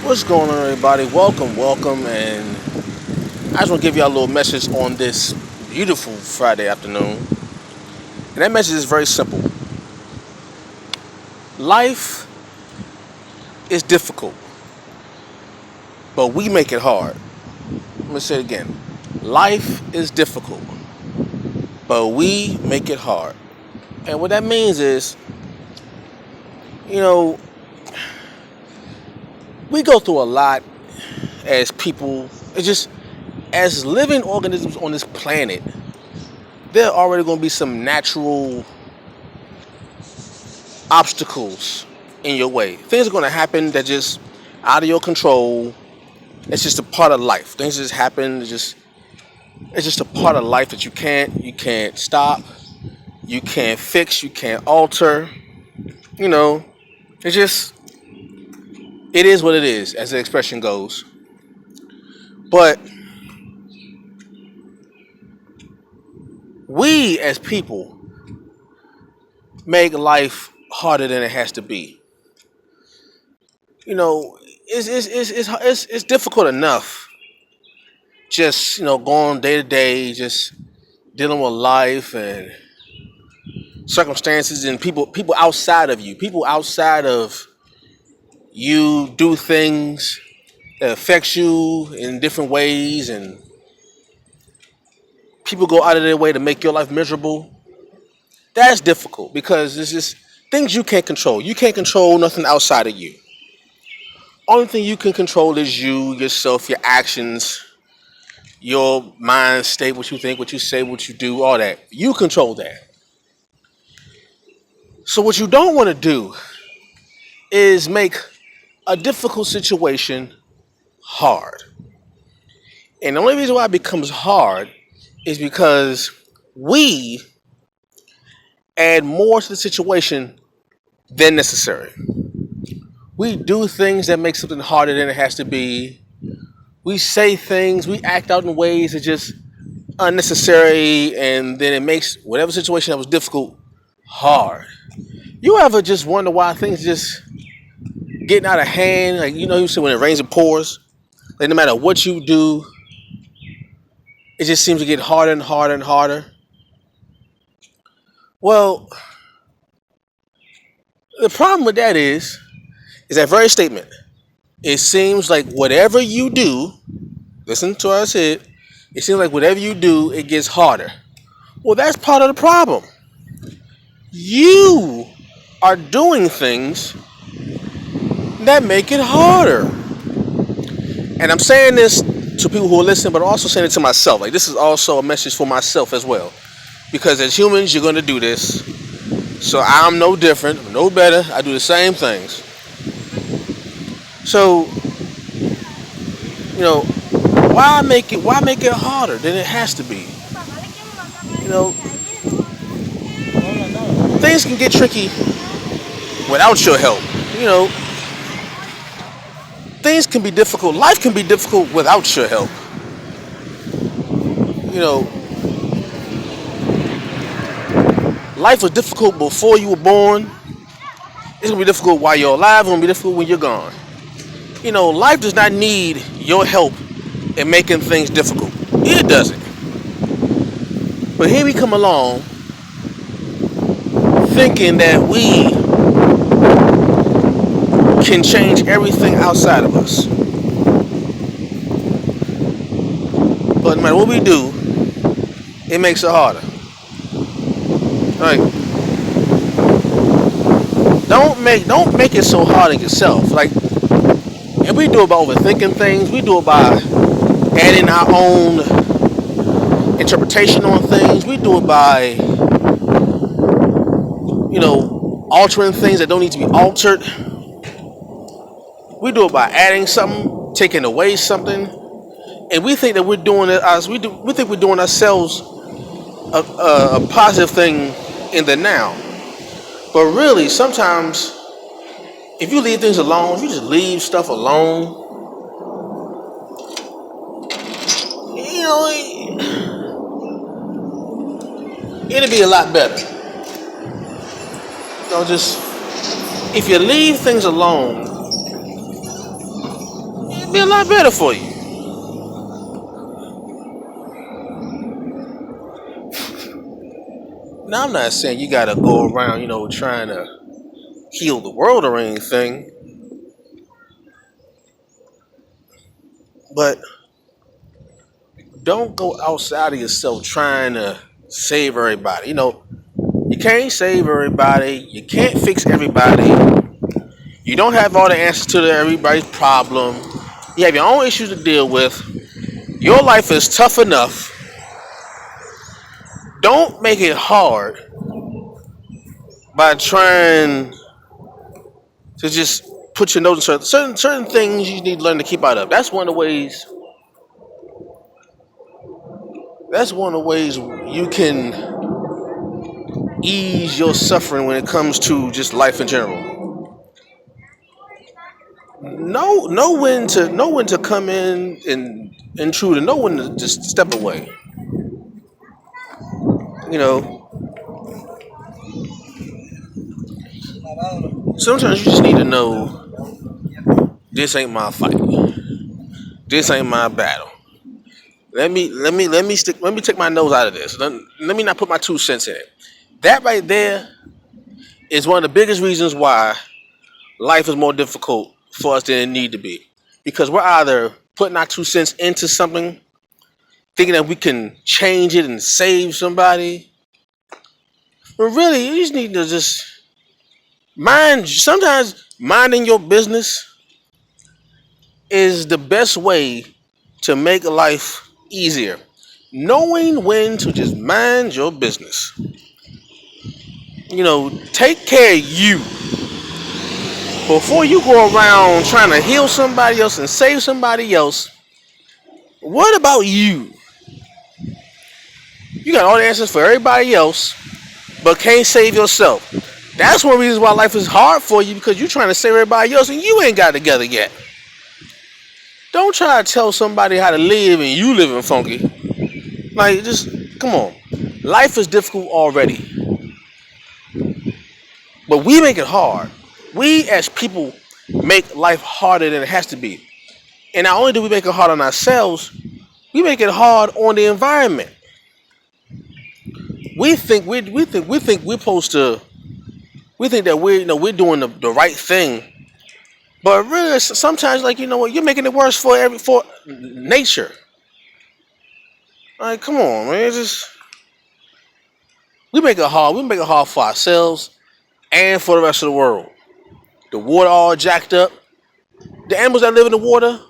What's going on, everybody? Welcome, and I just want to give y'all a little message on this beautiful Friday afternoon. And that message is very simple. Life is difficult, but we make it hard. I'm going to say it again. Life is difficult, but we make it hard. And what that means is, you know, we go through a lot as people. It's just, as living organisms on this planet, there are already going to be some natural obstacles in your way. Things are going to happen that just out of your control. It's just a part of life. Things just happen. It's just a part of life that you can't stop. You can't fix. You can't alter. You know, it's just it is what it is, as the expression goes. But we as people make life harder than it has to be. You know, it's difficult enough just going day to day, just dealing with life and circumstances and people outside of you, people outside of you do things that affects you in different ways, and people go out of their way to make your life miserable. That's difficult because it's just things you can't control. You can't control nothing outside of you. Only thing you can control is you, yourself, your actions, your mind state, what you think, what you say, what you do, all that. You control that. So what you don't want to do is make a difficult situation hard. And the only reason why it becomes hard is because we add more to the situation than necessary. We do things that make something harder than it has to be. We say things, we act out in ways that just unnecessary, and then it makes whatever situation that was difficult hard. You ever just wonder why things just getting out of hand? Like, you say when it rains it pours. Like, no matter what you do, it just seems to get harder and harder and harder. Well, the problem with that is that very statement. It seems like whatever you do, listen to what I said, it seems like whatever you do, it gets harder. Well, that's part of the problem. You are doing things that make it harder. And I'm saying this to people who are listening, but I'm also saying it to myself. Like, this is also a message for myself as well. Because as humans, you're going to do this. So I'm no different, no better. I do the same things. So, why make it harder than it has to be? You know, things can get tricky without your help. You know, things can be difficult. Life can be difficult without your help. You know, life was difficult before you were born. It's gonna be difficult while you're alive. It's gonna be difficult when you're gone. Life does not need your help in making things difficult. It doesn't. But here we come along thinking that we can change everything outside of us. But no matter what we do, it makes it harder. Right? Don't make it so hard on yourself. Like, and we do it by overthinking things. We do it by adding our own interpretation on things. We do it by, altering things that don't need to be altered. We do it by adding something, taking away something, and we think that we're doing it as we think we're doing ourselves a positive thing in the now. But really, sometimes if you leave things alone, if you just leave stuff alone, it'll be a lot better. Just if you leave things alone, be a lot better for you. Now I'm not saying you gotta go around, trying to heal the world or anything, but don't go outside of yourself trying to save everybody. You can't save everybody. You can't fix everybody. You don't have all the answers to everybody's problem. You have your own issues to deal with. Your life is tough enough. Don't make it hard by trying to just put your nose in certain things you need to learn to keep out of. That's one of the ways. That's one of the ways you can ease your suffering when it comes to just life in general. Know when to come in and intrude, and know when to just step away. You know, sometimes you just need to know this ain't my fight. This ain't my battle. Let me take my nose out of this. Let me not put my 2 cents in it. That right there is one of the biggest reasons why life is more difficult for us than it need to be. Because we're either putting our 2 cents into something, thinking that we can change it and save somebody. But really, you just need to just mind. Sometimes minding your business is the best way to make life easier. Knowing when to just mind your business. Take care of you before you go around trying to heal somebody else and save somebody else. What about you? You got all the answers for everybody else, but can't save yourself. That's one reason why life is hard for you, because you're trying to save everybody else and you ain't got it together yet. Don't try to tell somebody how to live and you living funky. Like, just come on. Life is difficult already, but we make it hard. We as people make life harder than it has to be. And not only do we make it hard on ourselves, we make it hard on the environment. We think we're supposed to. We think that we're doing the right thing, but really sometimes, like, what, you're making it worse for nature. Like, come on, man. We make it hard. We make it hard for ourselves and for the rest of the world. The water all jacked up. The animals that live in the water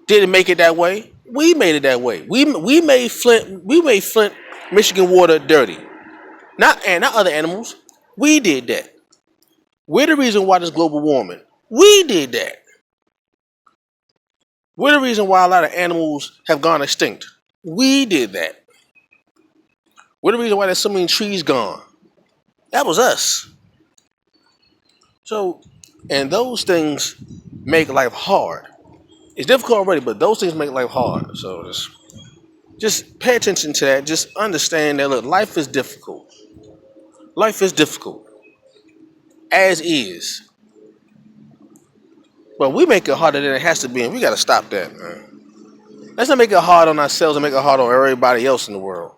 didn't make it that way. We made it that way. We made Flint, Michigan water dirty. Not other animals. We did that. We're the reason why there's global warming. We did that. We're the reason why a lot of animals have gone extinct. We did that. We're the reason why there's so many trees gone. That was us. So, and those things make life hard. It's difficult already, but those things make life hard. So just pay attention to that. Just understand that, look, life is difficult. Life is difficult, as is. But we make it harder than it has to be, and we got to stop that, man. Let's not make it hard on ourselves and make it hard on everybody else in the world.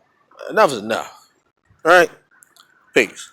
Enough is enough. All right? Peace.